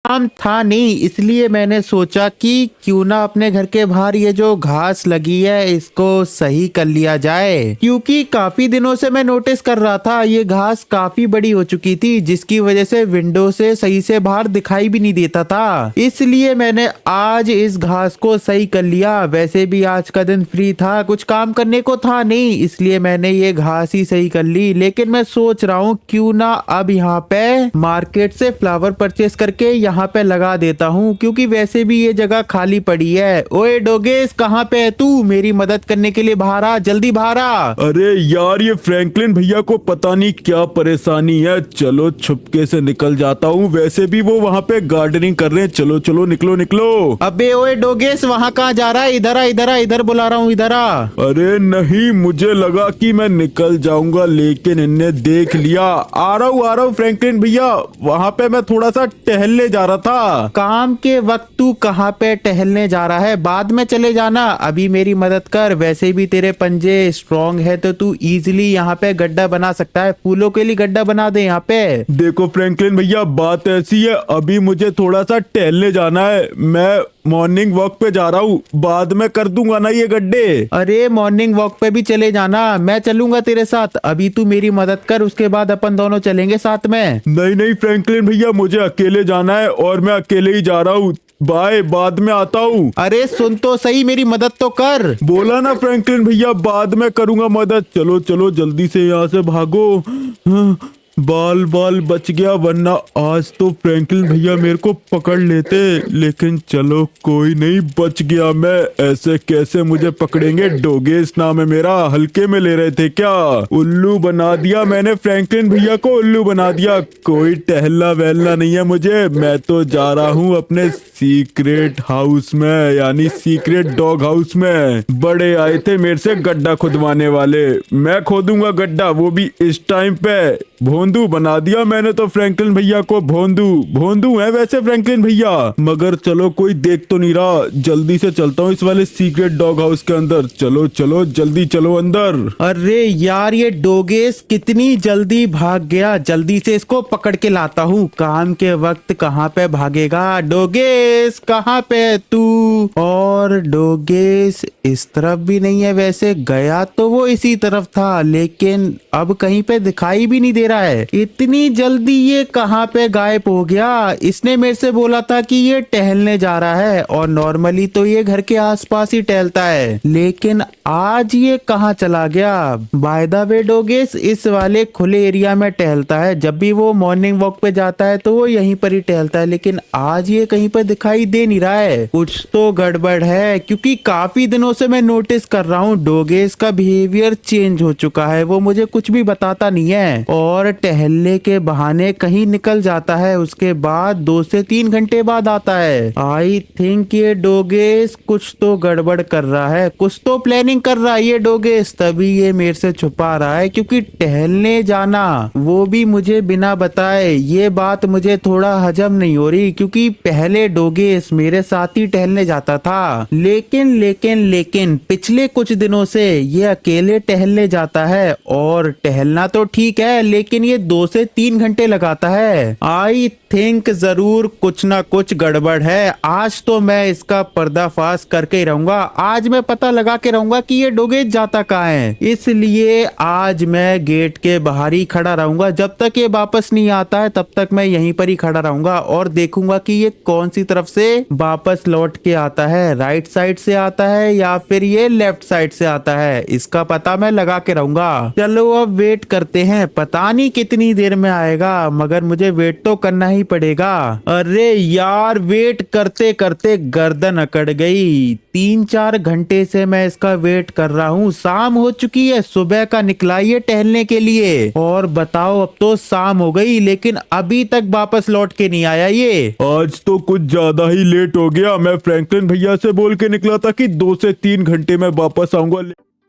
काम था नहीं, इसलिए मैंने सोचा कि क्यों ना अपने घर के बाहर ये जो घास लगी है इसको सही कर लिया जाए, क्योंकि काफी दिनों से मैं नोटिस कर रहा था ये घास काफी बड़ी हो चुकी थी, जिसकी वजह से विंडो से सही से बाहर दिखाई भी नहीं देता था। इसलिए मैंने आज इस घास को सही कर लिया। वैसे भी आज का दिन फ्री था, कुछ काम करने को था नहीं, इसलिए मैंने ये घास ही सही कर ली। लेकिन मैं सोच रहा हूँ क्यों ना अब यहाँ पे मार्केट से फ्लावर परचेस करके यहाँ पे लगा देता हूँ, क्योंकि वैसे भी ये जगह खाली पड़ी है। ओए डोगेस, कहाँ पे है तू? मेरी मदद करने के लिए बाहर आ, जल्दी बाहर आ। अरे यार, ये फ्रैंकलिन भैया को पता नहीं क्या परेशानी है। चलो छुपके से निकल जाता हूँ, वैसे भी वो वहाँ पे गार्डनिंग कर रहे हैं। चलो चलो निकलो निकलो। अबे ओए डोगेस, वहाँ कहाँ जा रहा है? इधर आ, इधर आ, इधर बुला रहा हूँ, इधर आ। अरे नहीं, मुझे लगा कि मैं निकल जाऊंगा, लेकिन इनने देख लिया। आ रहा हूँ फ्रैंकलिन भैया। वहाँ पे मैं थोड़ा सा टहलने जा रहा था। काम के वक्त तू कहाँ पे टहलने जा रहा है? बाद में चले जाना, अभी मेरी मदद कर। वैसे भी तेरे पंजे स्ट्रॉन्ग है तो तू इजीली यहाँ पे गड्ढा बना सकता है। फूलों के लिए गड्ढा बना दे यहाँ पे। देखो फ्रैंकलिन भैया, बात ऐसी है, अभी मुझे थोड़ा सा टहलने जाना है। मैं मॉर्निंग वॉक पे जा रहा हूँ, बाद में कर दूंगा ना ये गड्ढे। अरे मॉर्निंग वॉक पे भी चले जाना, मैं चलूंगा तेरे साथ। अभी तू मेरी मदद कर, उसके बाद अपन दोनों चलेंगे साथ में। नहीं नहीं फ्रैंकलिन भैया, मुझे अकेले जाना है और मैं अकेले ही जा रहा हूँ। बाय, बाद में आता हूँ। अरे सुन तो सही, मेरी मदद तो कर। बोला ना फ्रैंकलिन भैया, बाद में करूंगा मदद। चलो चलो जल्दी से यहाँ से भागो। हाँ, बाल बाल बच गया, वरना आज तो फ्रैंकलिन भैया मेरे को पकड़ लेते। लेकिन चलो कोई नहीं, बच गया मैं। ऐसे कैसे मुझे पकड़ेंगे? डोगेस नाम है मेरा, हल्के में ले रहे थे क्या? उल्लू बना दिया मैंने फ्रैंकलिन भैया को, उल्लू बना दिया। कोई टहलना वहलना नहीं है मुझे, मैं तो जा रहा हूँ अपने सीक्रेट हाउस में, यानी सीक्रेट डॉग हाउस में। बड़े आए थे मेरे से गड्ढा खुदवाने वाले, मैं खोदूंगा गड्ढा, वो भी इस टाइम पे। भोंदू बना दिया मैंने तो फ्रैंकलिन भैया को। भोंदू भोंदू है वैसे फ्रैंकलिन भैया, मगर चलो कोई देख तो नहीं रहा। जल्दी से चलता हूँ इस वाले सीक्रेट डॉग हाउस के अंदर। चलो चलो जल्दी चलो अंदर। अरे यार, ये डोगेस कितनी जल्दी भाग गया। जल्दी से इसको पकड़ के लाता हूँ। काम के वक्त कहाँ पे भागेगा? डोगेस कहाँ पे है तू? और डोगेस इस तरफ भी नहीं है, वैसे गया तो वो इसी तरफ था, लेकिन अब कहीं पे दिखाई भी नहीं दे रहा है। इतनी जल्दी ये कहाँ पे गायब हो गया? इसने मेरे से बोला था कि ये टहलने जा रहा है, और नॉर्मली तो ये घर के आसपास ही टहलता है, लेकिन आज ये कहाँ चला गया? बाय द वे डोगेस इस वाले खुले एरिया में टहलता है। जब भी वो मॉर्निंग वॉक पे जाता है तो वो यहीं पर ही टहलता है, लेकिन आज ये कहीं पर दिखाई दे नहीं रहा है। कुछ तो गड़बड़ है, क्योंकि काफी दिनों से मैं नोटिस कर रहा हूँ डोगेस का बिहेवियर चेंज हो चुका है। वो मुझे कुछ भी बताता नहीं है, और टहलने के बहाने कहीं निकल जाता है, उसके बाद 2 से 3 घंटे बाद आता है। आई थिंक ये डोगेस कुछ तो गड़बड़ कर रहा है, कुछ तो प्लानिंग कर रहा है ये डोगेस, तभी ये मेरे से छुपा रहा है। क्योंकि टहलने जाना, वो भी मुझे बिना बताए, ये बात मुझे थोड़ा हजम नहीं हो रही। क्योंकि पहले डोगेस मेरे साथ ही टहलने जाता था, लेकिन पिछले कुछ दिनों से ये अकेले टहलने जाता है। और टहलना तो ठीक है, लेकिन ये 2 से 3 घंटे लगाता है। आई थिंक जरूर कुछ ना कुछ गड़बड़ है। आज तो मैं इसका पर्दाफाश करके ही रहूंगा। आज मैं पता लगा के रहूंगा कि ये डोगेस जाता कहाँ है। इसलिए आज मैं गेट के बाहर ही खड़ा रहूंगा। जब तक ये वापस नहीं आता है तब तक मैं यहीं पर ही खड़ा रहूंगा, और देखूंगा कि ये कौन सी तरफ से वापस लौट के आता है। राइट साइड से आता है या फिर ये लेफ्ट साइड से आता है, इसका पता मैं लगा के रहूंगा। चलो अब वेट करते हैं, पता नहीं कितनी देर में आएगा, मगर मुझे वेट तो करना ही पड़ेगा। अरे यार, वेट करते करते गर्दन अकड़ गई। 3-4 घंटे से मैं इसका वेट कर रहा हूँ। शाम हो चुकी है, सुबह का निकला ये टहलने के लिए, और बताओ अब तो शाम हो गई, लेकिन अभी तक वापस लौट के नहीं आया ये। आज तो कुछ ज्यादा ही लेट हो गया। मैं फ्रैंकलिन भैया से बोल के निकला था कि 2 से 3 घंटे में वापस आऊंगा।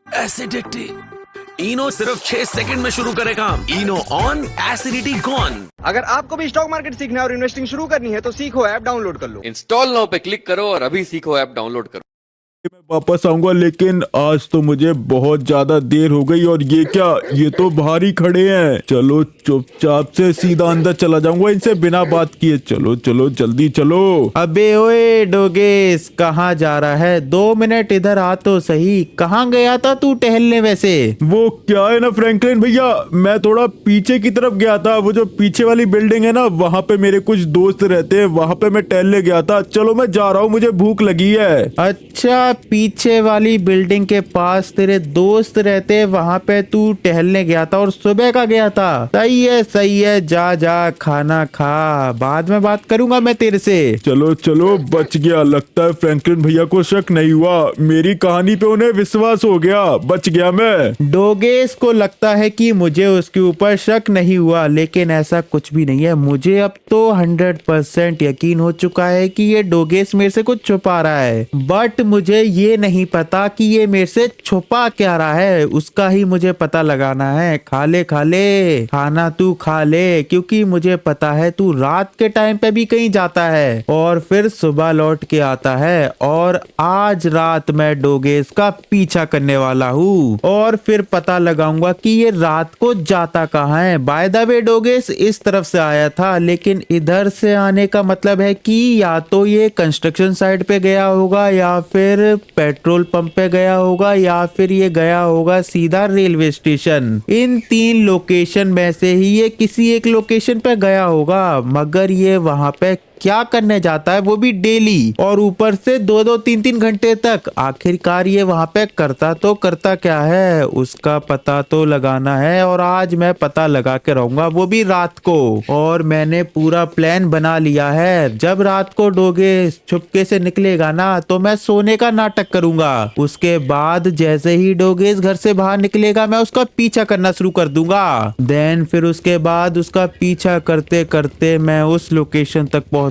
एसिडिटी इनो सिर्फ 6 सेकंड में शुरू करे काम। इनो ऑन, एसिडिटी गॉन। अगर आपको भी स्टॉक मार्केट सीखना है और इन्वेस्टिंग शुरू करनी है तो सीखो ऐप डाउनलोड कर लो। इंस्टॉल नाउ पे क्लिक करो और अभी सीखो ऐप डाउनलोड करो। मैं वापस आऊंगा, लेकिन आज तो मुझे बहुत ज्यादा देर हो गई। और ये क्या, ये तो बाहर ही खड़े हैं। चलो चुपचाप से सीधा अंदर चला जाऊंगा इनसे बिना बात किए। चलो चलो जल्दी चलो। अबे ओए डोगेस, कहाँ जा रहा है? 2 मिनट इधर आ तो सही। कहाँ गया था तू टहलने वैसे? वो क्या है ना फ्रैंकलिन भैया, मैं थोड़ा पीछे की तरफ गया था। वो जो पीछे वाली बिल्डिंग है ना, वहाँ पे मेरे कुछ दोस्त रहते हैं, वहाँ पे मैं टहलने गया था। चलो मैं जा रहा हूँ, मुझे भूख लगी है। अच्छा, पीछे वाली बिल्डिंग के पास तेरे दोस्त रहते हैं, वहां पे तू टहलने गया था और सुबह का गया था। सही है, जा जा खाना खा, बाद में बात करूंगा मैं तेरे से। चलो चलो, बच गया। लगता है फ्रैंकलिन भैया को शक नहीं हुआ, मेरी कहानी पे उन्हें विश्वास हो गया। बच गया मैं। डोगेस को लगता है कि मुझे उसके ऊपर शक नहीं हुआ, लेकिन ऐसा कुछ भी नहीं है। मुझे अब तो 100% यकीन हो चुका है कि ये डोगेस मेरे से कुछ छुपा रहा है, बट मुझे ये नहीं पता कि ये मेरे से छुपा क्या रहा है। उसका ही मुझे पता लगाना है। खा ले खाना, तू खा ले, क्योंकि मुझे पता है तू रात के टाइम पे भी कहीं जाता है और फिर सुबह लौट के आता है। और आज रात मैं डोगेस का पीछा करने वाला हूँ और फिर पता लगाऊंगा कि ये रात को जाता कहाँ है। बाय द वे, डोगेस इस तरफ से आया था, लेकिन इधर से आने का मतलब है कि या तो ये कंस्ट्रक्शन साइट पे गया होगा, या फिर पेट्रोल पंप पे गया होगा, या फिर ये गया होगा सीधा रेलवे स्टेशन। इन 3 लोकेशन में से ही ये किसी एक लोकेशन पे गया होगा। मगर ये वहां पे क्या करने जाता है, वो भी डेली, और ऊपर से 2-2 3-3 घंटे तक। आखिरकार ये वहां पे करता क्या है, उसका पता तो लगाना है। और आज मैं पता लगा के रहूंगा, वो भी रात को। और मैंने पूरा प्लान बना लिया है। जब रात को डोगेस चुपके से निकलेगा ना, तो मैं सोने का नाटक करूंगा। उसके बाद जैसे ही डोगेस घर से बाहर निकलेगा, मैं उसका पीछा करना शुरू कर दूंगा। देन फिर उसके बाद उसका पीछा करते करते मैं उस लोकेशन तक पहुंचूंगा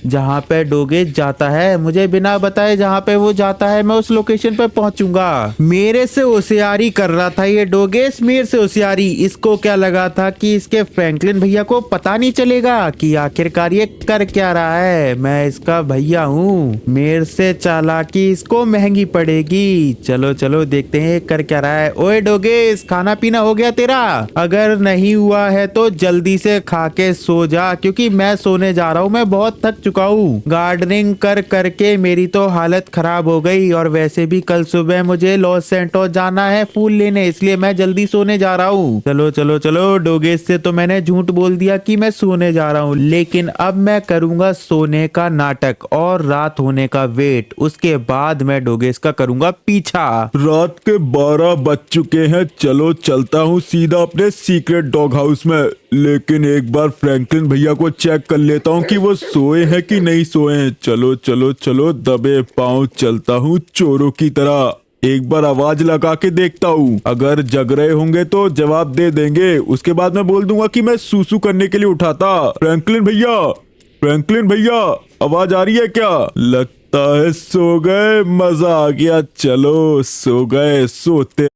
जहाँ पे डोगेस जाता है। मुझे बिना बताए जहाँ पे वो जाता है, मैं उस लोकेशन पे पहुंचूंगा। मेरे से होशियारी कर रहा था ये डोगेस, मेरे से होशियारी। इसको क्या लगा था कि इसके फ्रैंकलिन भैया को पता नहीं चलेगा कि आखिरकार ये कर क्या रहा है। मैं इसका भैया हूँ, मेरे से चालाकी इसको महंगी पड़ेगी। चलो चलो देखते हैं कर क्या रहा है। ओए डोगेस, खाना पीना हो गया तेरा? अगर नहीं हुआ है तो जल्दी से खा के सो जा, क्योंकि मैं सोने जा रहा हूँ। मैं बहुत थक चुका हूँ। गार्डनिंग कर करके मेरी तो हालत खराब हो गई, और वैसे भी कल सुबह मुझे लॉस सैंटोस जाना है फूल लेने, इसलिए मैं जल्दी सोने जा रहा हूँ। चलो चलो चलो, डोगेस से तो मैंने झूठ बोल दिया कि मैं सोने जा रहा हूँ, लेकिन अब मैं करूंगा सोने का नाटक और रात होने का वेट। उसके बाद मैं डोगेस का करूंगा पीछा। रात के 12 बज चुके हैं। चलो चलता हूँ सीधा अपने सीक्रेट डॉग हाउस में। लेकिन एक बार फ्रैंकलिन भैया को चेक कर लेता हूँ कि वो सोए हैं कि नहीं सोए हैं। चलो चलो चलो, दबे पांव चलता हूँ चोरों की तरह। एक बार आवाज लगा के देखता हूँ, अगर जग रहे होंगे तो जवाब दे देंगे। उसके बाद मैं बोल दूंगा कि मैं सूसू करने के लिए उठा था। फ्रैंकलिन भैया आवाज आ रही है क्या? लगता है सो गए, मजा आ गया। चलो सो गए, सोते